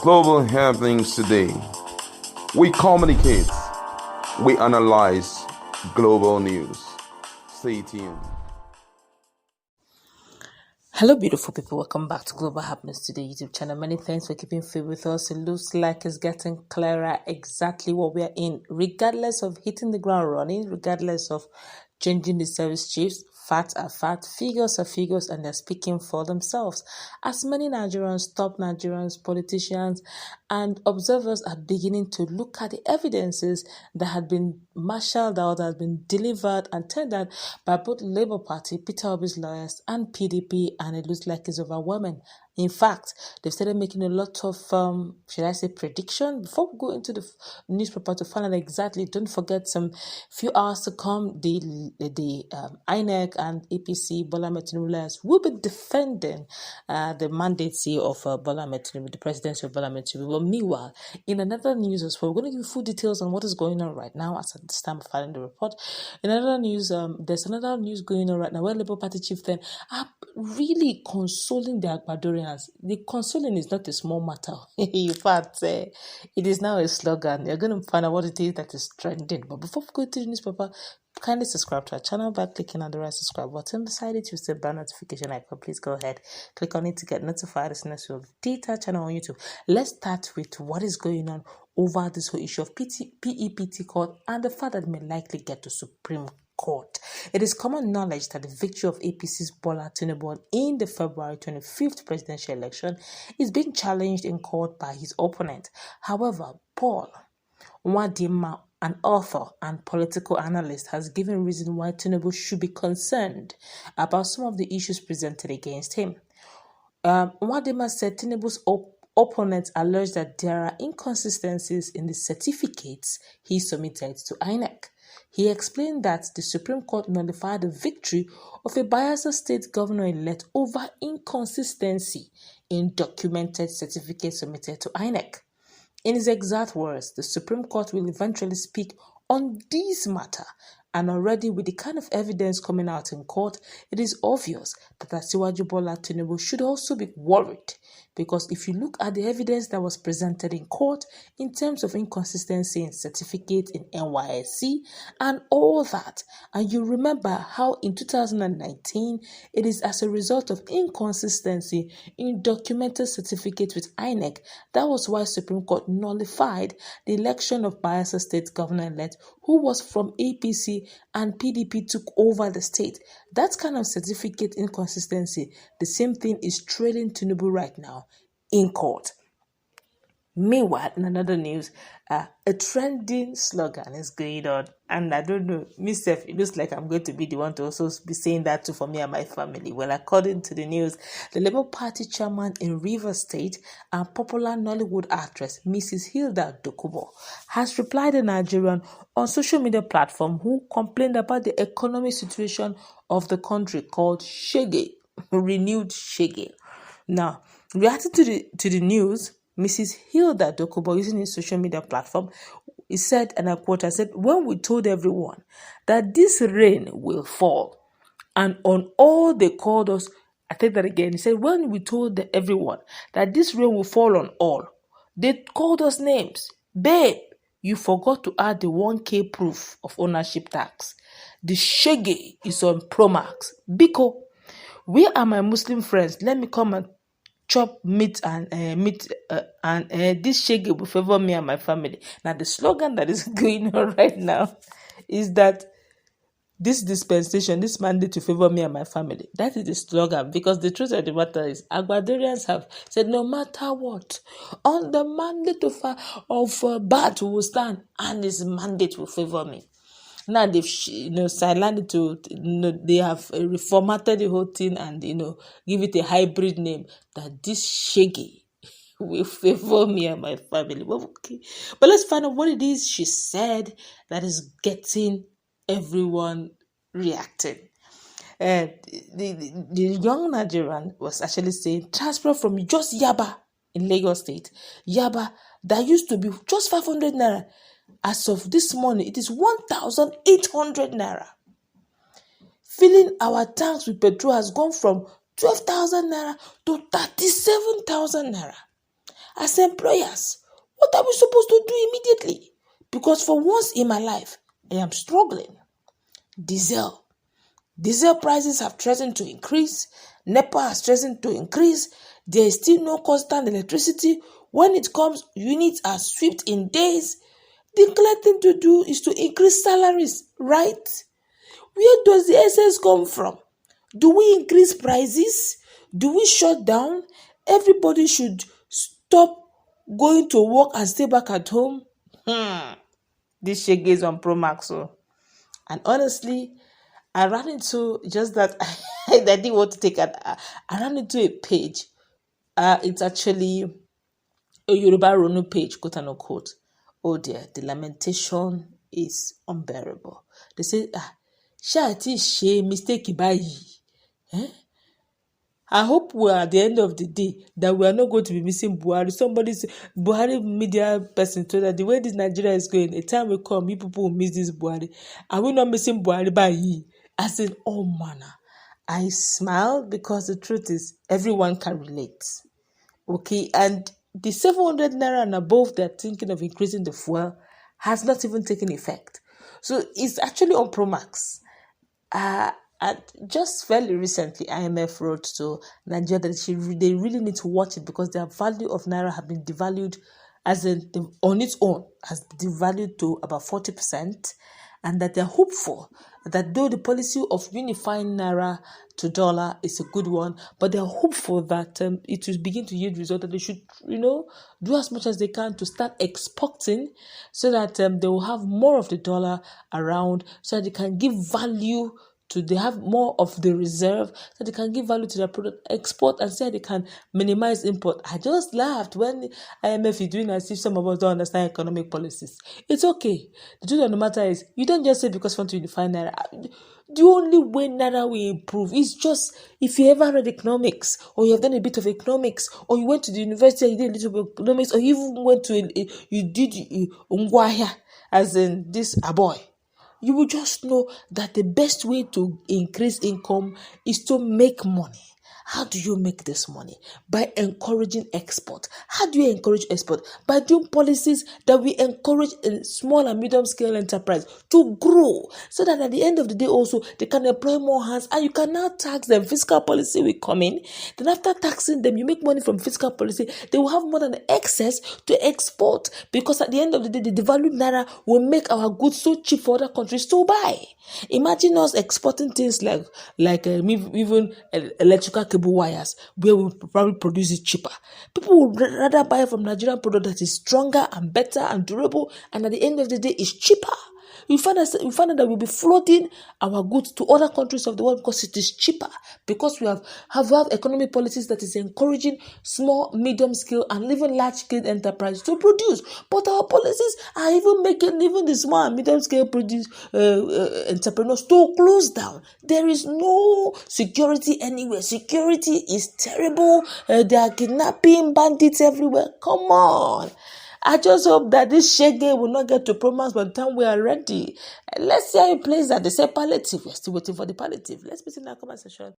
Global happenings today. We communicate, we analyze global news. Stay tuned. Hello, beautiful people. Welcome back to Global Happiness Today YouTube channel. Many thanks for keeping faith with us. It looks like it's getting clearer exactly what we are in, regardless of hitting the ground running, regardless of changing the service chiefs. Facts are facts, figures are figures, and they're speaking for themselves. As many Nigerians, top Nigerians, politicians, and observers are beginning to look at the evidences that had been marshaled out, that has been delivered and tendered by both Labour Party, Peter Obi's lawyers, and PDP, and it looks like it's overwhelming. In fact, they've started making a lot of, should I say, prediction. Before we go into the newspaper to find out exactly, don't forget some few hours to come, the INEC and APC, Bola Ahmed Tinubu lawyers will be defending the mandate of Bola Ahmed Tinubu, the presidency of Bola Ahmed Tinubu. But meanwhile, in another news as well, we're going to give you full details on what is going on right now as at this time of filing the report. In another news, there's another news going on right now where Labour Party Chieftain are really consoling the Agbadorians. The consoling is not a small matter. In fact, it is now a slogan. You're going to find out what it is that is trending. But before we go to the newspaper, kindly subscribe to our channel by clicking on the right subscribe button. Beside it, you'll see the bell notification icon. Please go ahead, click on it to get notified as soon as we update our channel on YouTube. Let's start with what is going on over this whole issue of PEPT court and the fact that it may likely get to Supreme Court. It is common knowledge that the victory of APC's Bola Tinubu in the February 25th presidential election is being challenged in court by his opponent. However, Paul Nwadima, an author and political analyst, has given reason why Tinubu should be concerned about some of the issues presented against him. Nwadima said Tinubu's opponents allege that there are inconsistencies in the certificates he submitted to INEC. He explained that the Supreme Court nullified the victory of a Bayelsa State governor-elect over inconsistency in documented certificates submitted to INEC. In his exact words, the Supreme Court will eventually speak on this matter, and already with the kind of evidence coming out in court, it is obvious that Asiwaju Bola Tinubu should also be worried, because if you look at the evidence that was presented in court in terms of inconsistency in certificate in NYSC and all that, and you remember how in 2019 it is as a result of inconsistency in documented certificate with INEC, that was why Supreme Court nullified the election of Bayelsa State governor-elect who was from APC and PDP took over the state. That kind of certificate inconsistency, the same thing is trailing Tinubu right now in court. Meanwhile, in another news, a trending slogan is going on, and I don't know, myself, it looks like I'm going to be the one to also be saying that too for me and my family. Well, according to the news, the Labour Party chairman in Rivers State and popular Nollywood actress Mrs. Hilda Dokubo has replied in Nigerian on social media platform who complained about the economic situation of the country called Shege, renewed Shege. Now, reacting to the news, Mrs. Hilda Dokubo, using his social media platform, he said, and I quote, I said, "When we told everyone that this rain will fall, and on all they called us," I take that again, he said, "When we told everyone that this rain will fall on all, they called us names. Babe, you forgot to add the 1K proof of ownership tax. The shege is on Promax. Biko, where are my Muslim friends? Let me come and chop meat and this shege will favor me and my family." Now, the slogan that is going on right now is that this dispensation, this mandate to favor me and my family, that is the slogan, because the truth of the matter is Agbadorians have said no matter what, on the mandate of Bat will stand and his mandate will favor me. Now they've sidelined to they have reformatted the whole thing and give it a hybrid name that this shaggy will favor me and my family. Okay. But let's find out what it is she said that is getting everyone reacting. The young Nigerian was actually saying transfer from just Yaba in Lagos State. Yaba that used to be just 500 naira. As of this morning, it is 1,800 naira. Filling our tanks with petrol has gone from 12,000 naira to 37,000 naira. as employers, what are we supposed to do immediately? Because for once in my life, I am struggling. Diesel prices have threatened to increase. NEPA has threatened to increase. There is still no constant electricity. When it comes, units are swept in days. The clear thing to do is to increase salaries, right? Where does the essence come from? Do we increase prices? Do we shut down? Everybody should stop going to work and stay back at home. This shege is on Pro Max. And honestly, I ran into just that. I didn't want to take it. I ran into a page. It's actually a Yoruba Ronu page, quote unquote. Oh dear, the lamentation is unbearable. They say, Shati she mistake by I hope we are at the end of the day that we are not going to be missing Buhari. Somebody's Buhari media person told that the way this Nigeria is going, a time will come, you people will miss this Buhari. Are we not missing Buhari by ye? As in all manner. I smile because the truth is everyone can relate. Okay, and the 700 naira and above they're thinking of increasing the fuel has not even taken effect. So it's actually on Pro Max. And just fairly recently, IMF wrote to Nigeria that they really need to watch it because their value of naira have been devalued, as in on its own has devalued to about 40%, and that they're hopeful that though the policy of unifying naira to dollar is a good one, but they're hopeful that it will begin to yield results, that they should, do as much as they can to start exporting so that they will have more of the dollar around so that they can give value they have more of the reserve so they can give value to their product, export, and say they can minimize import. I just laughed when IMF is doing as if some of us don't understand economic policies. It's okay. The truth of the matter is, you don't just say because you want to unify naira. The only way naira will improve is just if you ever read economics, or you have done a bit of economics, or you went to the university and you did a little bit of economics, or you even went to you did Ungwahia, as in this boy. You will just know that the best way to increase income is to make money. How do you make this money? By encouraging export. How do you encourage export? By doing policies that will encourage a small and medium scale enterprise to grow so that at the end of the day also they can employ more hands and you can now tax them. Fiscal policy will come in. Then after taxing them, you make money from fiscal policy. They will have more than excess to export because at the end of the day, the devalued naira will make our goods so cheap for other countries to buy. Imagine us exporting things like even electrical cable wires where we probably produce it cheaper. People would rather buy from Nigerian product that is stronger and better and durable, and at the end of the day is cheaper. You find out that we'll be floating our goods to other countries of the world because it is cheaper, because we have economic policies that is encouraging small, medium scale and even large scale enterprises to produce. But our policies are even making even the small and medium scale produce entrepreneurs to close down. There is no security anywhere. Security is terrible. There are kidnapping, bandits everywhere. Come on. I just hope that this shege will not get to Pro Max by the time we are ready. Let's see how it plays out. They say palliative. We're still waiting for the palliative. Let's put in our comment section.